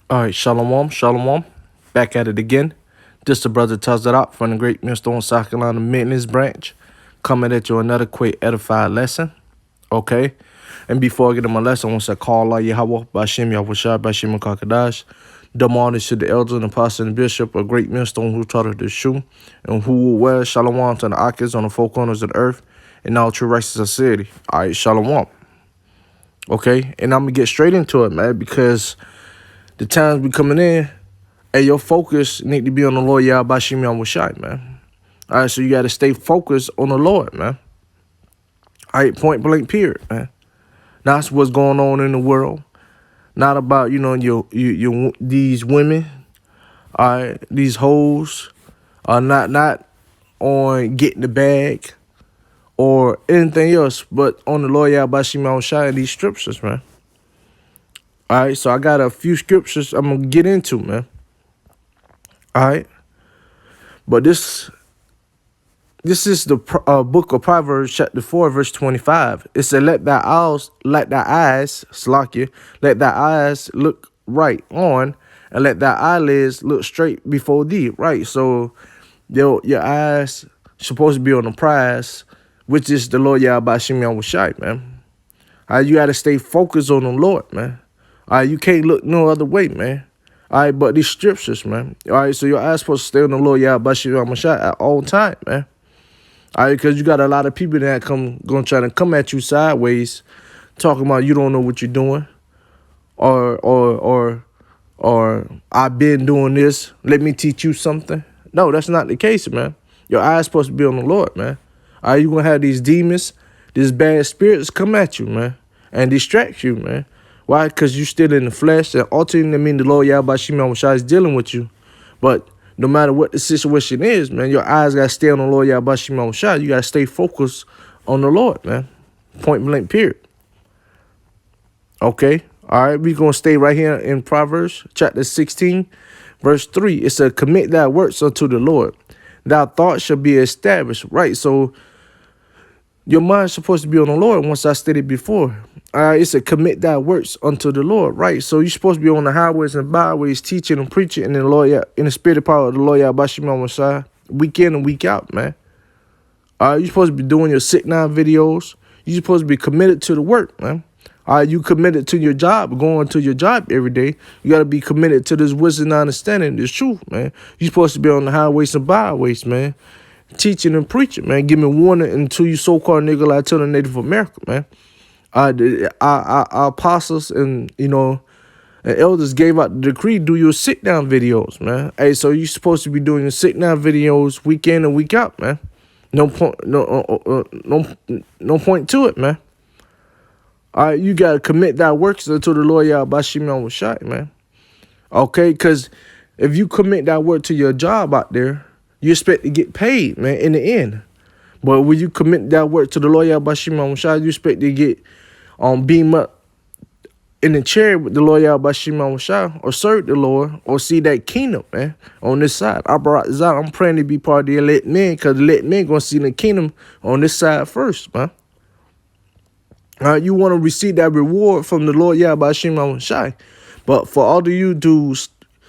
All right, shalom, shalom. Back at it again. This the brother tells it out from the Great Millstone, South Carolina Maintenance Branch, coming at you another quick edified lesson. Okay, and before I get to my lesson, I want to say call Allah Yahweh, Bashim Yahushua, Bashim Kakadash. Demonish to the elders and apostle and bishop of Great Millstone who taught us the shoe, and who will wear shalom to the Akis on the four corners of the earth, and all true righteous city. All right, shalom. Okay, and I'm gonna get straight into it, man, because the times be coming in. Hey, your focus need to be on the Lord Yahweh Shem Yahushai, man. All right, so you got to stay focused on the Lord, man. All right, point blank, period, man. That's what's going on in the world. Not about, your these women, all right, these hoes are not on getting the bag or anything else, but on the Lord Yahweh Shem Yahushai and these scriptures, man. All right, so I got a few scriptures I'm going to get into, man. All right, but this is the book of Proverbs, chapter 4, verse 25. It said, let thy eyes, Slakia, let thy eyes look right on, and let thy eyelids look straight before thee. Right, so your eyes supposed to be on the prize, which is the Lord Yahweh Shem Yahushai, man. All right, you got to stay focused on the Lord, man. All right, you can't look no other way, man. All right, but these scriptures, man. All right, so your eyes supposed to stay on the Lord Yahweh Shem Yahushai at all time, man. All right, because you got a lot of people that gonna try to come at you sideways, talking about you don't know what you're doing, or I've been doing this. Let me teach you something. No, that's not the case, man. Your eyes supposed to be on the Lord, man. All right, you gonna have these demons, these bad spirits come at you, man, and distract you, man. Why? Because you still in the flesh, and ultimately, the Lord Yahweh Shem Yahushai is dealing with you. But no matter what the situation is, man, your eyes got to stay on the Lord Yahweh Shem Yahushai. You got to stay focused on the Lord, man. Point blank, period. Okay? All right, we're going to stay right here in Proverbs chapter 16, verse 3. It says, commit thy works unto the Lord. Thy thoughts shall be established. Right, so your mind's supposed to be on the Lord, once I stated before. It said, commit thy works unto the Lord, right? So you're supposed to be on the highways and byways teaching and preaching in the spirit and power of the Lord Yahweh Shem Yahushai, week in and week out, man. You're supposed to be doing your sit-down videos. You're supposed to be committed to the work, man. You committed to your job, going to your job every day. You got to be committed to this wisdom and understanding, this truth, man. You're supposed to be on the highways and byways, man, teaching and preaching, man. Give me warning until you so-called nigga like tell the Native American, man. Our apostles and, and elders gave out the decree, do your sit-down videos, man. Hey, so you're supposed to be doing your sit-down videos week in and week out, man. No point to it, man. All right, you got to commit that works unto the Lord Yahweh Shem Yahushai, man. Okay, because if you commit that work to your job out there, you expect to get paid, man, in the end. But when you commit that work to the Lord Yahweh Shem Yahushai, you expect to get beam up in the chair with the Lord Yahweh Shem Yahushai, or serve the Lord, or see that kingdom, man, on this side. I'm praying to be part of the elect men, because the elect men going to see the kingdom on this side first, man. You want to receive that reward from the Lord Yahweh Shem Yahushai. But for all of you to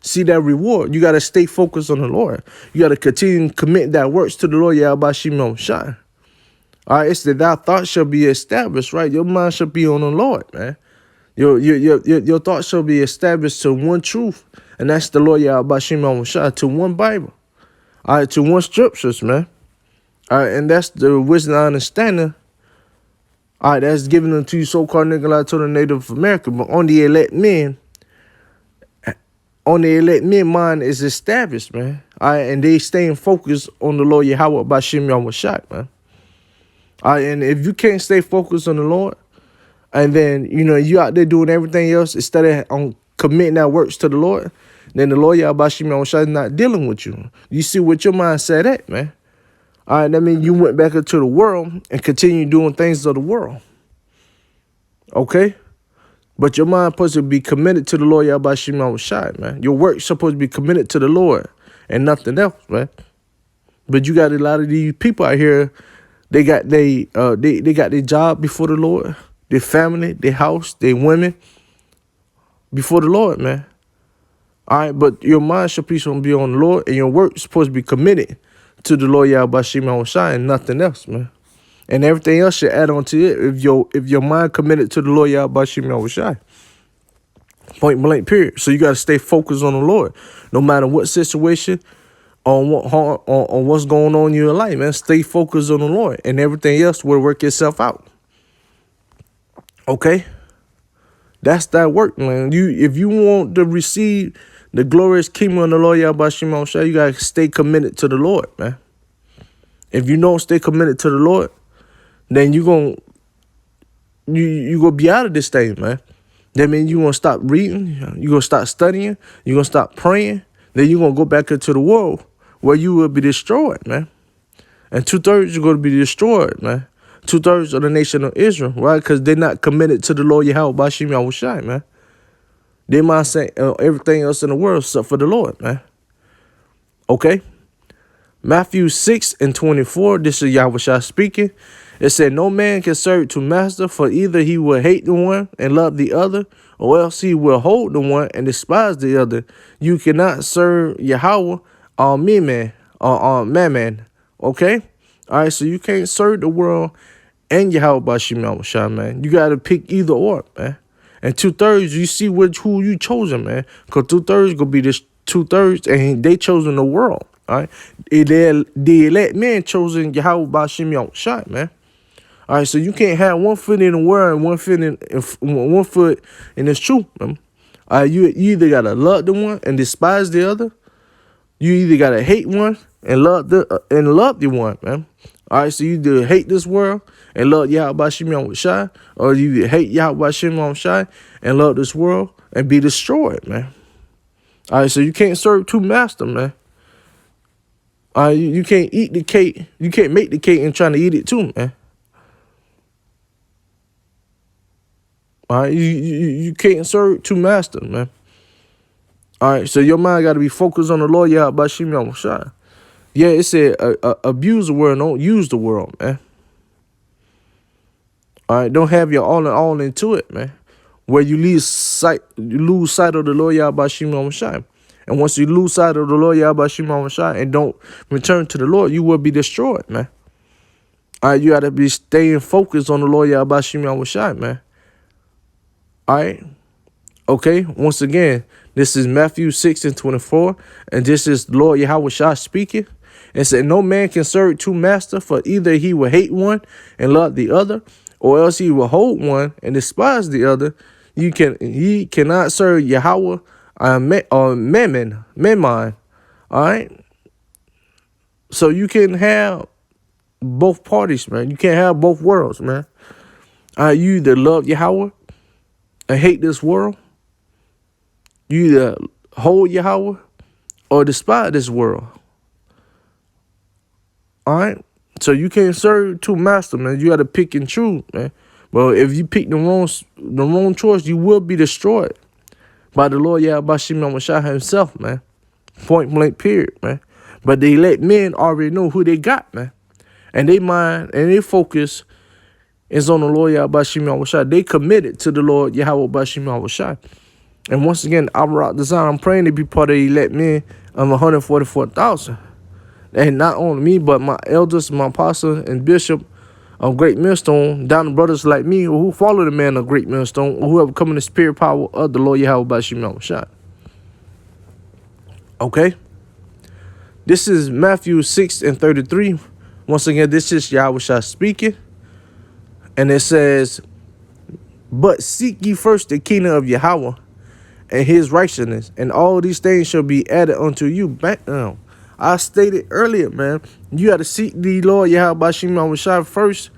see that reward, you got to stay focused on the Lord. You got to continue to commit that works to the Lord Yahweh Shem Yahushai. All right, it's that thy thoughts shall be established, right? Your mind shall be on the Lord, man. Your thoughts shall be established to one truth, and that's the Lord Yahweh Shem Yahushai, to one Bible. All right, to one scriptures, man. All right, and that's the wisdom and understanding. All right, that's given unto you so-called nigga like to the Native American, but on the elect men, mind is established, man. All right, and they staying focused on the Lord Yahweh by Shem Yahushai, man. All right, and if you can't stay focused on the Lord, and then, you out there doing everything else instead of on committing that works to the Lord, then the Lord Yahweh Shem Yahushai is not dealing with you. You see what your mind said at, man. All right, that means you went back into the world and continue doing things of the world. Okay? But your mind supposed to be committed to the Lord Yahweh Shem Yahushai, man. Your work's supposed to be committed to the Lord and nothing else, man. But you got a lot of these people out here, they got their job before the Lord, their family, their house, their women before the Lord, man. All right, but your mind should be supposed to be on the Lord, and your work is supposed to be committed to the Lord Yahweh Bashim Yahushua and nothing else, man. And everything else should add on to it if your mind committed to the Lord Yahweh Bashim Yahushua. Point blank, period. So you got to stay focused on the Lord, no matter what situation, on what's going on in your life, man. Stay focused on the Lord, and everything else will work itself out. Okay, that's that work, man. If you want to receive the glorious kingdom of the Lord Yahweh Shimon Shah, you gotta stay committed to the Lord, man. If you don't stay committed to the Lord, then you gonna be out of this thing, man. That means you gonna stop reading, you gonna stop studying, you gonna stop praying, then you gonna go back into the world where you will be destroyed, man. And 2/3 are gonna be destroyed, man. 2/3 of the nation of Israel, right? Because they're not committed to the Lord Yahweh Bashim Yahushai, man. They might say everything else in the world except for the Lord, man. Okay? Matthew 6:24, this is Yahushua speaking. It said, no man can serve two masters, for either he will hate the one and love the other, or else he will hold the one and despise the other. You cannot serve Yahweh or Mammon. Okay? All right, so you can't serve the world and Yahweh Bashim Yahushua, man. You got to pick either or, man. And 2/3, you see who you chosen, man. Because 2/3 gonna be this 2/3, and they chosen the world. All right, the elect men chosen Yahweh Bashim Yahushua, man. All right, so you can't have one foot in the world and one foot in this truth, man. All right, you either gotta love the one and despise the other. You either gotta hate one and love the one, man. All right, so you either hate this world and love Yahweh Bashim Yahushua, or you hate Yahweh Bashim Yahushua and love this world and be destroyed, man. All right, so you can't serve two masters, man. All right, you can't eat the cake. You can't make the cake and trying to eat it too, man. All right, you can't serve two masters, man. All right, so your mind got to be focused on the Lord Yahweh Bashim Yahushua. Yeah, it said abuse the world, don't use the world, man. All right, don't have your all into it, man. Where you lose sight of the Lord Yahweh Bashim Yahushua. And once you lose sight of the Lord Yahweh Bashim Yahushua and don't return to the Lord, you will be destroyed, man. All right, you got to be staying focused on the Lord Yahweh Bashim Yahushua, man. All right. Okay, once again, this is Matthew 6:24, and this is Lord Yahweh Shah speaking. And said, no man can serve two masters, for either he will hate one and love the other, or else he will hold one and despise the other. He cannot serve Yahweh or Mammon. All right. So you can have both parties, man. You can't have both worlds, man. You either love Yahweh and hate this world. You either hold Yahweh or despise this world. All right, so you can't serve two masters, man. You got to pick and choose, man. But if you pick the wrong choice, you will be destroyed by the Lord Yahweh Bashim Yahushua himself, man. Point blank, period, man. But the elect men already know who they got, man. And they mind and their focus is on the Lord Yahweh Bashim Yahushua. They committed to the Lord Yahweh Bashim Yahushua. And once again, I'm praying to be part of the elect men of 144,000. And not only me, but my elders, my apostle, and bishop of Great Millstone, down to brothers like me who follow the man of Great Millstone, or who have come in the spirit power of the Lord Yahweh Bashim Yahushua. Okay? This is Matthew 6:33. Once again, this is Yahushua speaking. And it says, but seek ye first the kingdom of Yahweh and his righteousness, and all these things shall be added unto you. Back now. I stated earlier, man, you got to seek the Lord Yahweh Bashim Yahushua first,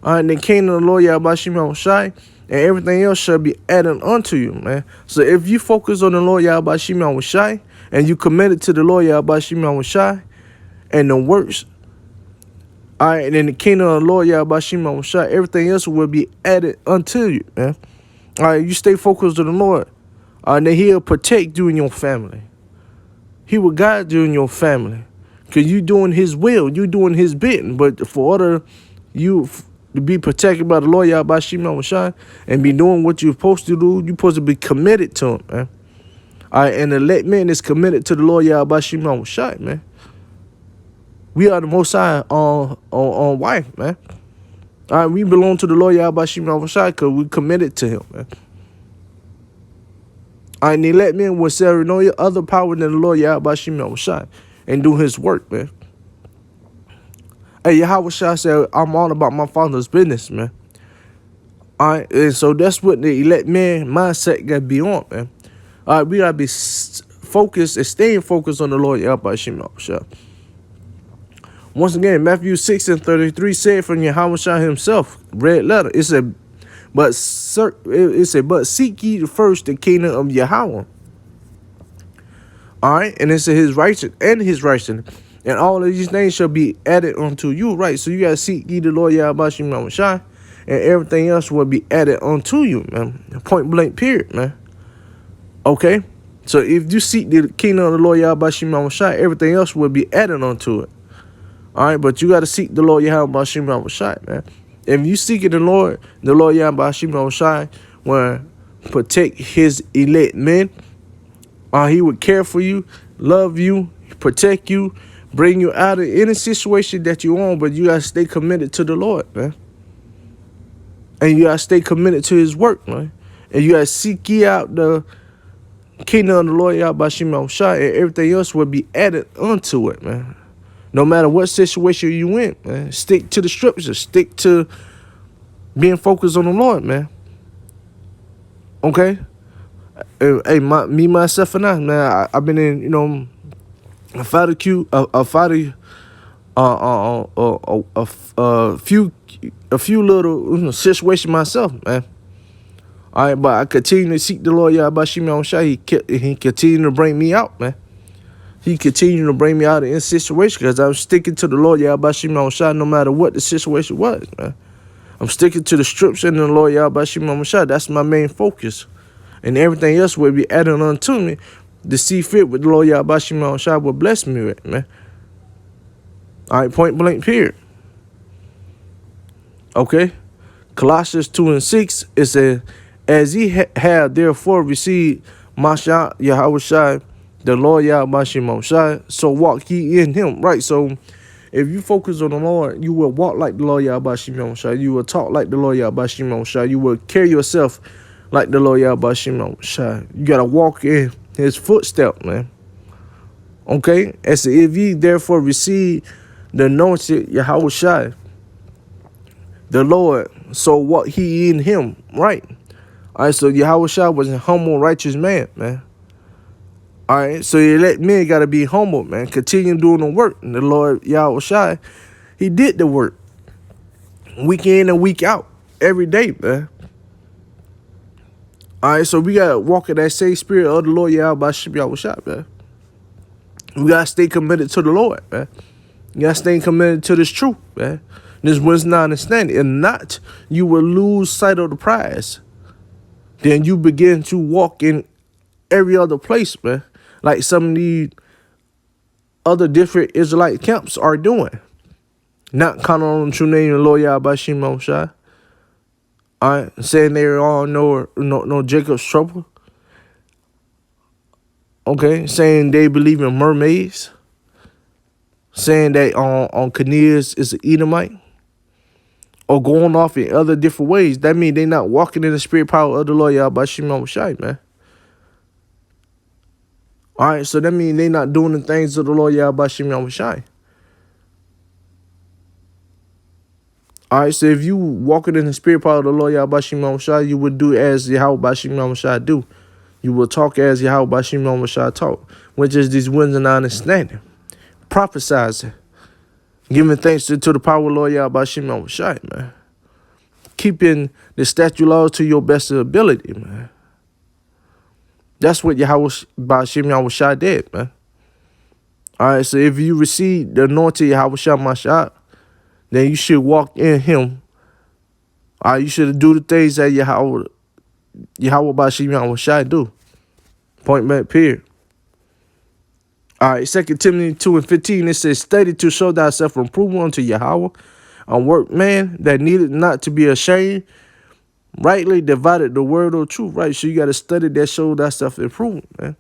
and the kingdom of the Lord Yahweh Bashim Yahushua, and everything else shall be added unto you, man. So if you focus on the Lord Yahweh Bashim Yahushua, and you committed to the Lord Yahweh Bashim Yahushua, and the works, all right, and in the kingdom of the Lord Yahweh Bashim Yahushua, everything else will be added unto you, man. All right, you stay focused on the Lord, and then he'll protect you and your family. He will guide you in your family, because you doing his will, you doing his bidding. But for order you to be protected by the Lord Yahweh Bashim Yahushua and be doing what you're supposed to do, you're supposed to be committed to him, man. All right, and the elect man is committed to the Lord Yahweh Shimon Shai, man. We are the Most High on wife, man. All right, we belong to the Lord Yahweh Shimon Shai because we committed to him, man. All right, and the elect man will serve no other power than the Lord Yahweh Shimon Shai and do his work, man. Hey, Yahweh Shai said, I'm all about my Father's business, man. All right, and so that's what the elect man mindset got to be on, man. All right, we got to be focused and staying focused on the Lord Yahweh Shimon Shai. Once again, Matthew 6:33 said from Yahweh Shai himself, red letter. It said, but seek ye first the kingdom of Yahweh. All right, and it said his righteousness, and all of these things shall be added unto you. Right, so you gotta seek ye the Lord Yahweh Shimon Shai, and everything else will be added unto you, man. Point blank, period, man. Okay, so if you seek the kingdom of the Lord Yahweh Shimon Shai, everything else will be added unto it. All right, but you got to seek the Lord Yahweh Shimon Shai, man. If you seek the Lord Yahweh Shimon Shai will protect his elect men. He would care for you, love you, protect you, bring you out of any situation that you're on, but you got to stay committed to the Lord, man. And you got to stay committed to his work, man. And you got to seek ye out the kingdom of the Lord Yahweh Shimon Shai, and everything else will be added unto it, man. No matter what situation you in, man, stick to the scriptures. Stick to being focused on the Lord, man. Okay? Hey, myself, and I, man, I've been in, a few little situations myself, man. All right, but I continue to seek the Lord Yahweh Shimon Shai. He continued to bring me out, man. He continued to bring me out of any situation because I'm sticking to the Lord Yahweh Shimon Shai no matter what the situation was, man. I'm sticking to the scripture and the Lord Yahweh Shimon Shai. That's my main focus. And everything else will be added unto me to see fit with the Lord Yahweh Shimon Shai will bless me with, man. All right, point blank, period. Okay? Colossians 2:6, it says, as ye have therefore received Mashiach Yahweh Shai, the Lord Yahweh Shimon Shai, so walk ye in him. Right, so if you focus on the Lord, you will walk like the Lord Yahweh Shimon Shai. You will talk like the Lord Yahweh Shimon Shai. You will carry yourself like the Lord Yahweh Shimon Shai. You got to walk in his footsteps, man. Okay? As if ye therefore receive the anointed Yahweh Shai, the Lord, so walk he in him. Right. All right, so Yahweh Shai was a humble, righteous man, man. All right, so you let men got to be humble, man. Continue doing the work. And the Lord Yahweh Shai, he did the work. Week in and week out. Every day, man. All right, so we got to walk in that same spirit of the Lord Yahweh Shai, man. We got to stay committed to the Lord, man. You got to stay committed to this truth, man. This wisdom and understanding. If not, you will lose sight of the prize. Then you begin to walk in every other place, man. Like some of the other different Israelite camps are doing. Not counting on the true name of the Lord Yahweh Shimon Shai. All right, saying they're on no Jacob's trouble. Okay, saying they believe in mermaids. Saying that on Cornelius is an Edomite. Or going off in other different ways. That means they're not walking in the spirit power of the Lord Yahweh Shimon Shai, man. All right, so that means they're not doing the things of the Lord Yahweh Shimon Shai. All right, so if you walking in the spirit power of the Lord Yahweh Shimon Shai, you would do as Yahweh Shimon Shai do. You will talk as Yahweh Shimon Shai talk, which is this wisdom and understanding. Prophesizing. Giving thanks to the power of the Lord Yahweh Shimon Shai, man. Keeping the statute laws to your best ability, man. That's what Yahweh Shimon Shai did, man. All right, so if you receive the anointing Yahweh Shimon Shai, then you should walk in him. All right, you should do the things that Yahweh Shimon Shai do. Point blank, period. All right, 2 Timothy 2:15, it says, study to show thyself approval unto Yahweh, a workman that needed not to be ashamed, rightly divided the word of truth, right? So you got to study that, show thyself approved, man.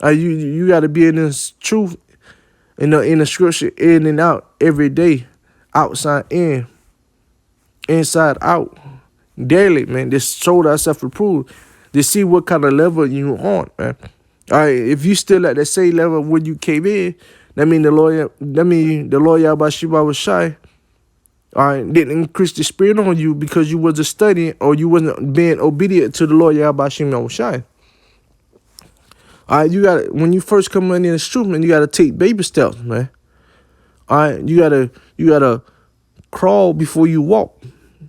You got to be in this truth, in the scripture, in and out every day, outside in, inside out, daily, man. Just show thyself approved. To see what kind of level you on, man. All right, if you still at the same level when you came in, that mean the Lord Yahweh was shy. All right, didn't increase the spirit on you because you wasn't studying or you wasn't being obedient to the Lord Yahweh Shai. All right, when you first come in the truth, man, you gotta take baby steps, man. All right, you gotta crawl before you walk.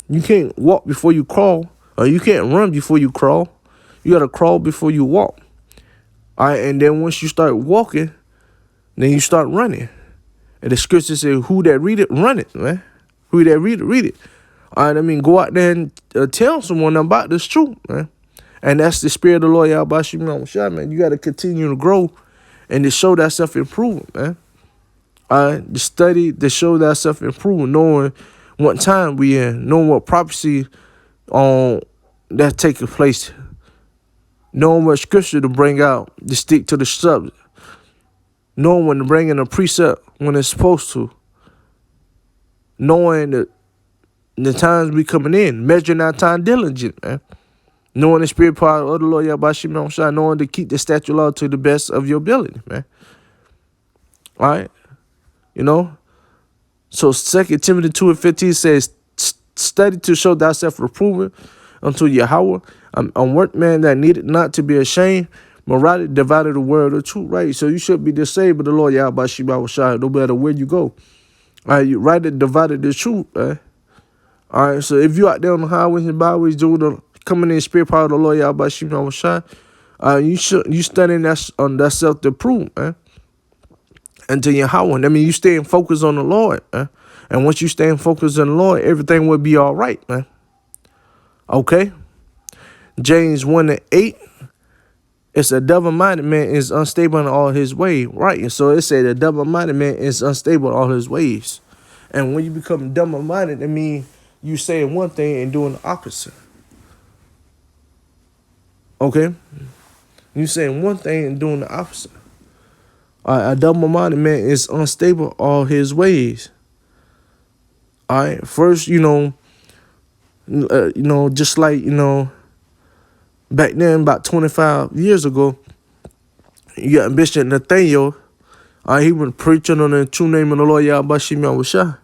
You can't walk before you crawl, or you can't run before you crawl. You gotta crawl before you walk. All right, and then once you start walking, then you start running. And the scripture says, "Who that read it, run it, man. Who that read it, read it." All right, I mean, go out there and tell someone about this truth, man. And that's the spirit of the Lord Yahweh Shai, man. You got to continue to grow and to show that self-improvement, man. All right, to study, to show that self-improvement, knowing what time we in, knowing what prophecy that's taking place, knowing what scripture to bring out, to stick to the subject, knowing when to bring in a precept when it's supposed to, knowing the times we coming in, measuring our time diligent, man. Knowing the spirit power of the Lord Yahweh Shai, knowing to keep the statute law to the best of your ability, man. All right, So 2 Timothy 2:15 says, "Study to show thyself approved unto Yahweh, a workman that needed not to be ashamed, but rightly divided the word of truth." Right, so you should be the same with the Lord Yahweh Shai, no matter where you go. All right, you rightly divided the truth, man. All right, so if you out there on the highways and byways doing the coming in spirit power of the Lord Yahweh Shai, you studying that self to prove, man. Until Yahweh. I mean, you staying focused on the Lord, man. And once you staying focused on the Lord, everything will be all right, man. Okay? James 1:8. It's a double-minded man is unstable in all his ways. Right. And so it said a double-minded man is unstable in all his ways. And when you become double-minded, I mean you saying one thing and doing the opposite. Okay? You saying one thing and doing the opposite. A double-minded man is unstable all his ways. All right. First, just like, back then, about 25 years ago, you got Bishop Nathaniel. He was preaching on the true name of the Lord Yahweh Shai.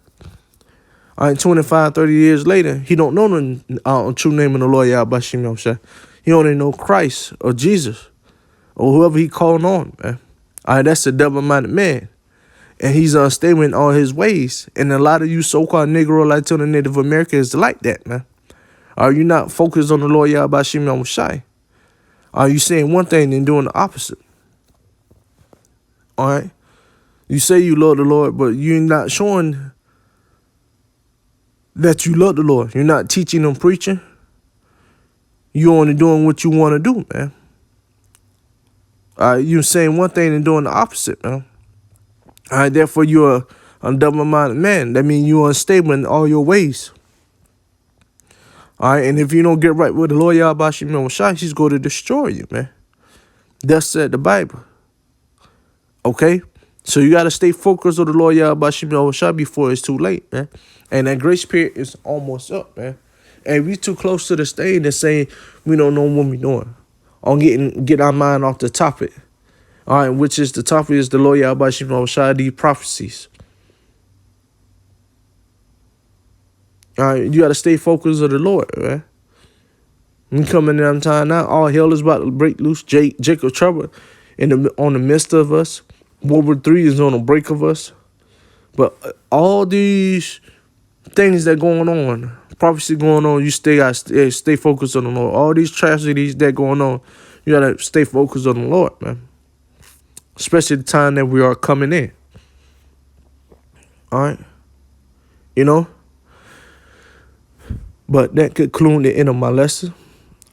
25, 30 years later, he don't know the true name of the Lord Yahweh Shai. He only know Christ or Jesus or whoever he calling on, man. All right, that's a double-minded man. And he's unstable in all his ways. And a lot of you so-called Negro Latino Native Americans like that, man. Are you not focused on the Lord Yahweh Shai? Are you saying one thing and doing the opposite? All right? You say you love the Lord, but you're not showing that you love the Lord. You're not teaching and preaching. You're only doing what you want to do, man. You're saying one thing and doing the opposite, man. All right, therefore you're a double-minded man. That means you're unstable in all your ways. All right, and if you don't get right with the Lord Yahweh Shai, he's going to destroy you, man. Thus said the Bible. Okay? So you got to stay focused on the Lord Yahweh Shai before it's too late, man. And that grace period is almost up, man. And we too close to the stage to say we don't know what we're doing. On get our mind off the topic. All right, which is the topic is the Lord Yahweh Shai, these prophecies. All right, you got to stay focused on the Lord, man. We coming in time now. All hell is about to break loose. Jacob trouble on the midst of us. World War III is on the break of us. But all these things that going on, prophecy going on, you stay focused on the Lord. All these tragedies that going on, you got to stay focused on the Lord, man. Especially the time that we are coming in. All right? But that concludes the end of my lesson.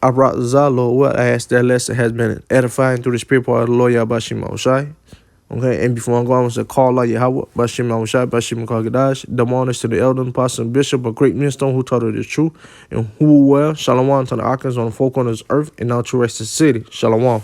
I brought the Lord. What I ask that lesson has been edifying through the spirit part of the Lord Yahweh Shai. Okay, and before I go, I want to call out Yahweh, Bashim Shai, Bashim Kagadash, demonish to the elder, pastor, and bishop, a great millstone who taught her the truth, and who well, Shalom to the Akans on the folk on this earth, and now to rest the city. Shalom.